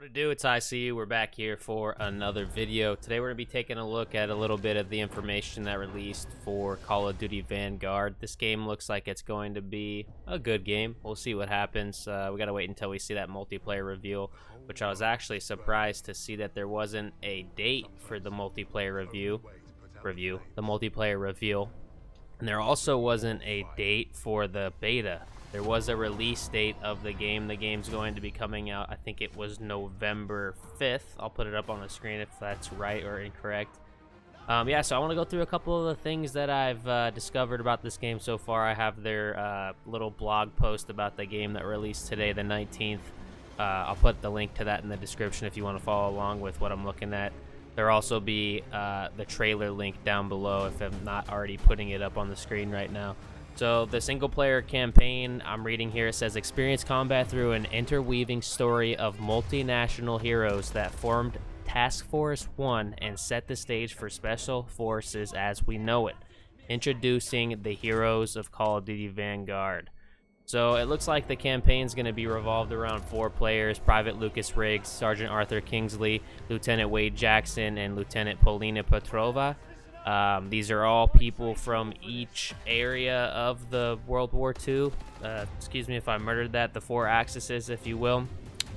What to do? It's ICU. We're back here for another video. Today we're going to be taking a look at a little bit of the information that released for Call of Duty Vanguard. This game looks like it's going to be a good game. We'll see what happens. We got to wait until we see that multiplayer reveal, which I was actually surprised to see that there wasn't a date for the multiplayer the multiplayer reveal. And there also wasn't a date for the beta. There was a release date of the game. The game's going to be coming out, I think it was November 5th. I'll put it up on the screen if that's right or incorrect. Yeah, so I want to go through a couple of the things that I've discovered about this game so far. I have their little blog post about the game that released today, the 19th. I'll put the link to that in the description if you want to follow along with what I'm looking at. There'll also be the trailer link down below if I'm not already putting it up on the screen right now. So the single-player campaign, I'm reading here, it says, experience combat through an interweaving story of multinational heroes that formed Task Force 1 and set the stage for Special Forces as we know it. Introducing the heroes of Call of Duty Vanguard. So it looks like the campaign's going to be revolved around 4 players: Private Lucas Riggs, Sergeant Arthur Kingsley, Lieutenant Wade Jackson, and Lieutenant Polina Petrova. These are all people from each area of the World War II. Excuse me if I murdered that. The 4 axes, if you will.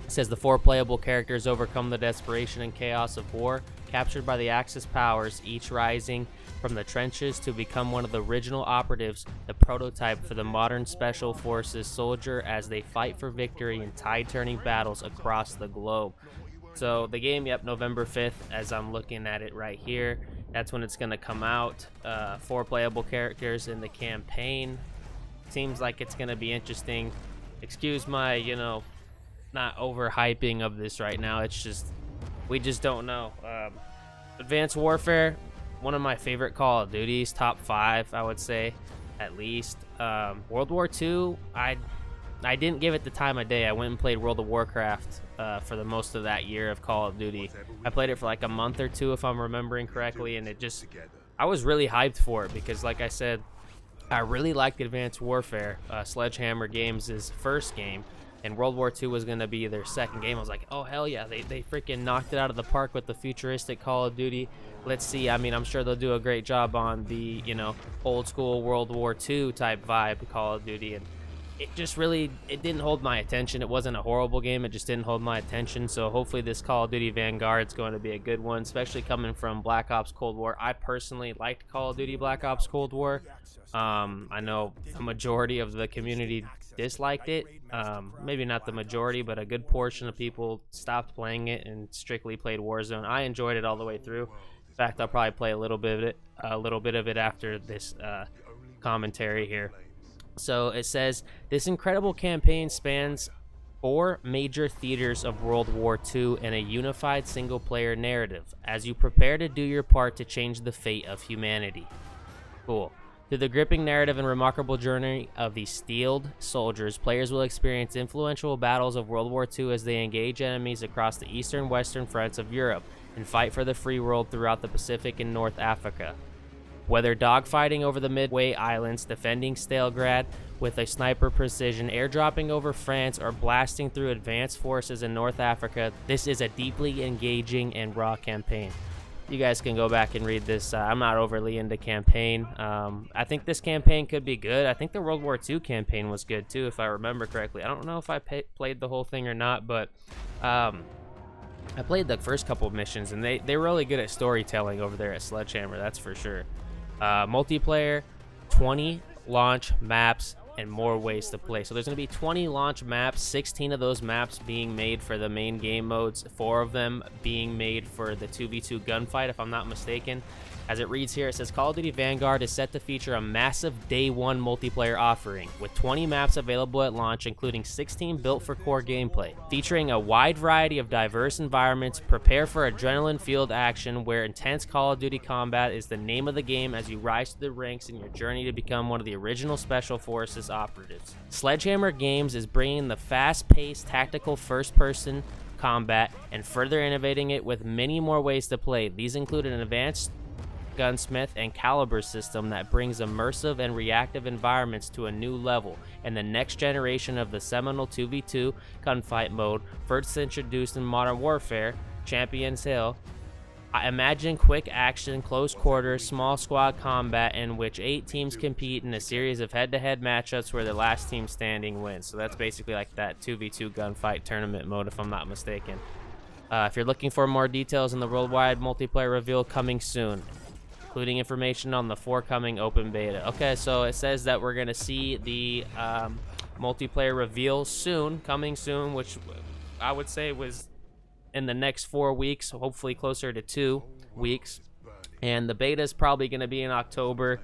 It says the 4 playable characters overcome the desperation and chaos of war, captured by the Axis powers, each rising from the trenches to become one of the original operatives, the prototype for the modern Special Forces soldier as they fight for victory in tide-turning battles across the globe. So the game, yep, November 5th, as I'm looking at it right here. That's when it's going to come out. 4 playable characters in the campaign. Seems like it's going to be interesting. Excuse my, not overhyping of this right now. It's just, we just don't know. Advanced Warfare, one of my favorite Call of Duties, top 5, I would say, at least. World War II, I didn't give it the time of day. I went and played World of Warcraft for the most of that year of Call of Duty. I played it for like a month or 2, if I'm remembering correctly, and I was really hyped for it because, like I said, I really liked Advanced Warfare, Sledgehammer Games' first game, and World War II was going to be their second game. I was like, oh, hell yeah, they freaking knocked it out of the park with the futuristic Call of Duty. Let's see. I mean, I'm sure they'll do a great job on the, old school World War II type vibe Call of Duty, and it just really, it didn't hold my attention. It wasn't a horrible game. It just didn't hold my attention. So hopefully this Call of Duty Vanguard is going to be a good one, especially coming from Black Ops Cold War. I personally liked Call of Duty Black Ops Cold War. I know the majority of the community disliked it. Maybe not the majority, but a good portion of people stopped playing it and strictly played Warzone. I enjoyed it all the way through. In fact, I'll probably play a little bit of it after this commentary here. So it says, this incredible campaign spans 4 major theaters of World War II in a unified single-player narrative, as you prepare to do your part to change the fate of humanity. Cool. Through the gripping narrative and remarkable journey of these steeled soldiers, players will experience influential battles of World War II as they engage enemies across the eastern and western fronts of Europe and fight for the free world throughout the Pacific and North Africa. Whether dogfighting over the Midway Islands, defending Stalingrad with a sniper precision, airdropping over France, or blasting through advanced forces in North Africa, this is a deeply engaging and raw campaign. You guys can go back and read this. I'm not overly into campaign. I think this campaign could be good. I think the World War II campaign was good too, if I remember correctly. I don't know if I played the whole thing or not, but I played the first couple of missions, and they're really good at storytelling over there at Sledgehammer, that's for sure. Multiplayer, 20 launch maps, and more ways to play. So there's going to be 20 launch maps, 16 of those maps being made for the main game modes, 4 of them being made for the 2v2 gunfight, if I'm not mistaken. As it reads here, it says Call of Duty Vanguard is set to feature a massive Day 1 multiplayer offering, with 20 maps available at launch, including 16 built for core gameplay. Featuring a wide variety of diverse environments, prepare for adrenaline-fueled action where intense Call of Duty combat is the name of the game as you rise to the ranks in your journey to become one of the original Special Forces operatives. Sledgehammer Games is bringing the fast-paced tactical first-person combat and further innovating it with many more ways to play. These include an advanced gunsmith, and caliber system that brings immersive and reactive environments to a new level, and the next generation of the seminal 2v2 gunfight mode first introduced in Modern Warfare, Champions Hill. I imagine quick action, close quarters, small squad combat in which 8 teams compete in a series of head-to-head matchups where the last team standing wins. So that's basically like that 2v2 gunfight tournament mode, if I'm not mistaken. If you're looking for more details on the worldwide multiplayer reveal, coming soon, including information on the forthcoming open beta. Okay, so it says that we're going to see the multiplayer reveal soon, coming soon, which I would say was in the next 4 weeks, hopefully closer to 2 weeks. And the beta is probably going to be in October,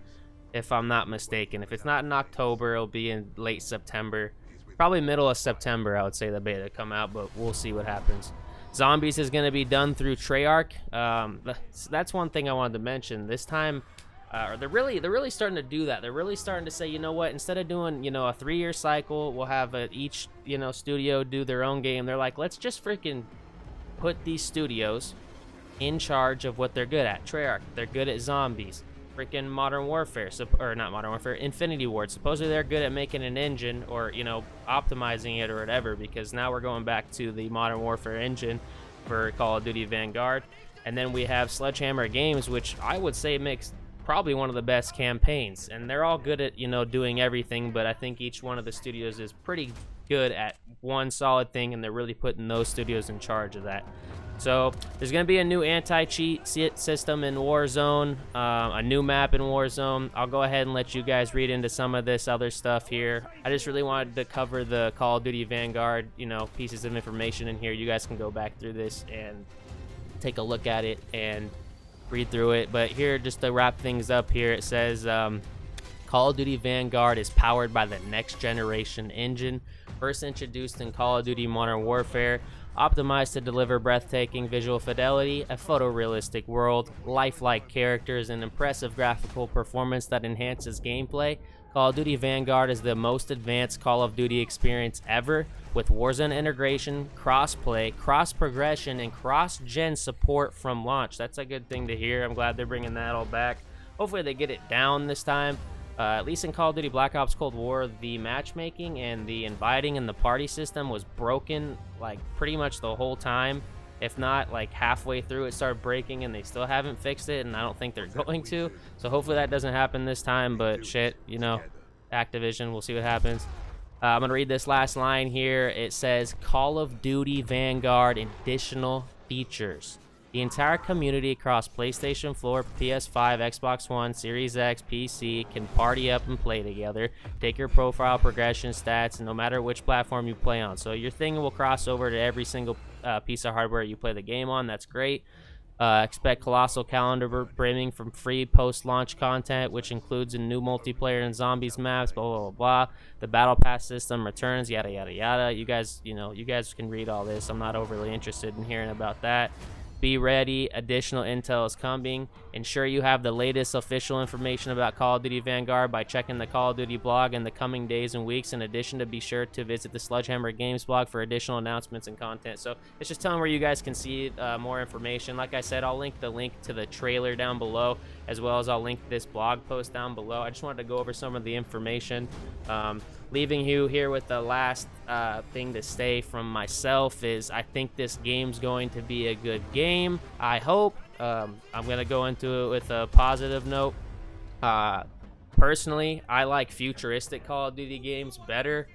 if I'm not mistaken. If it's not in October, it'll be in late September. Probably middle of September, I would say the beta come out, but we'll see what happens. Zombies is going to be done through Treyarch. That's one thing I wanted to mention. This time, they're really starting to do that. They're really starting to say, you know what, instead of doing, you know, a 3-year cycle, we'll have each, you know, studio do their own game. They're like, let's just freaking put these studios in charge of what they're good at. Treyarch, they're good at zombies. Freaking Modern Warfare, or not Modern Warfare, Infinity Ward. Supposedly they're good at making an engine, or, you know, optimizing it or whatever, because now we're going back to the Modern Warfare engine for Call of Duty Vanguard. And then we have Sledgehammer Games, which I would say makes probably one of the best campaigns. And they're all good at, you know, doing everything, but I think each one of the studios is pretty good at one solid thing, and they're really putting those studios in charge of that. So there's going to be a new anti-cheat system in Warzone, a new map in Warzone. I'll go ahead and let you guys read into some of this other stuff here. I just really wanted to cover the Call of Duty Vanguard, you know, pieces of information in here. You guys can go back through this and take a look at it and read through it. But here, just to wrap things up here, it says Call of Duty Vanguard is powered by the next generation engine, first introduced in Call of Duty Modern Warfare, optimized to deliver breathtaking visual fidelity, a photorealistic world, lifelike characters, and impressive graphical performance that enhances gameplay. Call of Duty Vanguard is the most advanced Call of Duty experience ever, with Warzone integration, cross-play, cross-progression, and cross-gen support from launch. That's a good thing to hear. I'm glad they're bringing that all back. Hopefully they get it down this time. At least in Call of Duty Black Ops Cold War, the matchmaking and the inviting and the party system was broken like pretty much the whole time. If not, like halfway through it started breaking, and they still haven't fixed it, and I don't think they're going to. So hopefully that doesn't happen this time, but shit, you know, Activision, we'll see what happens. I'm going to read this last line here. It says, Call of Duty Vanguard additional features. The entire community across PlayStation 4, PS5, Xbox One, Series X, PC can party up and play together. Take your profile, progression, stats, and no matter which platform you play on. So your thing will cross over to every single piece of hardware you play the game on. That's great. Expect colossal calendar brimming from free post-launch content, which includes a new multiplayer and zombies maps, blah, blah, blah, blah. The battle pass system returns, yada, yada, yada. You guys can read all this. I'm not overly interested in hearing about that. Be ready, additional intel is coming. Ensure you have the latest official information about Call of Duty Vanguard by checking the Call of Duty blog in the coming days and weeks. In addition, to be sure to visit the Sledgehammer Games blog for additional announcements and content. So it's just telling where you guys can see more information. Like I said, I'll link the link to the trailer down below, as well as I'll link this blog post down below. I just wanted to go over some of the information. Leaving you here with the last thing to say from myself is I think this game's going to be a good game. I hope. I'm going to go into it with a positive note. Personally, I like futuristic Call of Duty games better.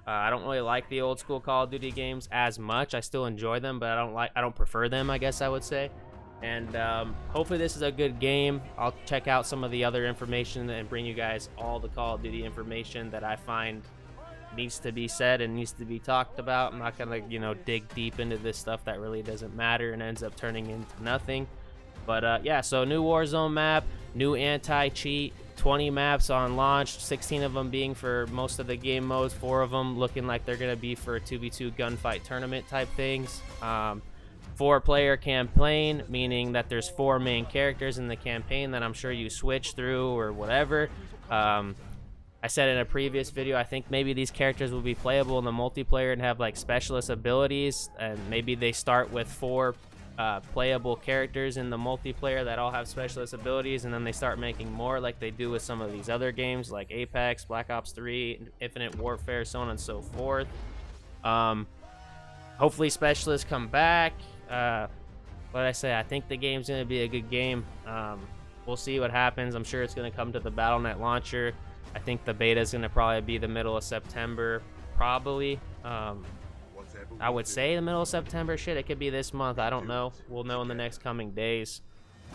I don't really like the old school Call of Duty games as much. I still enjoy them, but I don't prefer them, I guess I would say. And hopefully this is a good game. I'll check out some of the other information and bring you guys all the Call of Duty information that I find needs to be said and needs to be talked about. I'm not gonna, dig deep into this stuff that really doesn't matter and ends up turning into nothing. But yeah, so new Warzone map, new anti-cheat, 20 maps on launch, 16 of them being for most of the game modes, 4 of them looking like they're gonna be for 2v2 gunfight tournament type things. 4-player campaign, meaning that there's 4 main characters in the campaign that I'm sure you switch through or whatever. I said in a previous video, I think maybe these characters will be playable in the multiplayer and have like specialist abilities, and maybe they start with 4 playable characters in the multiplayer that all have specialist abilities, and then they start making more like they do with some of these other games like Apex, Black Ops 3, Infinite Warfare, so on and so forth. Hopefully specialists come back. What I say, I think the game's going to be a good game. We'll see what happens. I'm sure it's going to come to the Battle.net launcher. I think the beta is going to probably be the middle of September, probably. I would say the middle of September. Shit, it could be this month. I don't know. We'll know in the next coming days.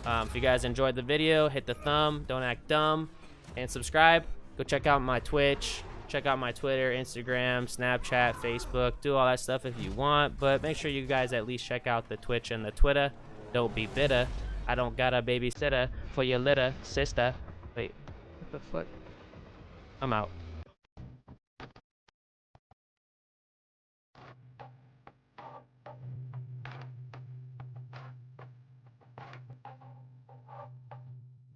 If you guys enjoyed the video, hit the thumb, don't act dumb, and subscribe. Go check out my Twitch. Check out my Twitter, Instagram, Snapchat, Facebook. Do all that stuff if you want, but make sure you guys at least check out the Twitch and the Twitter. Don't be bitter. I don't got a babysitter for your litter, sister. Wait, what the fuck? I'm out.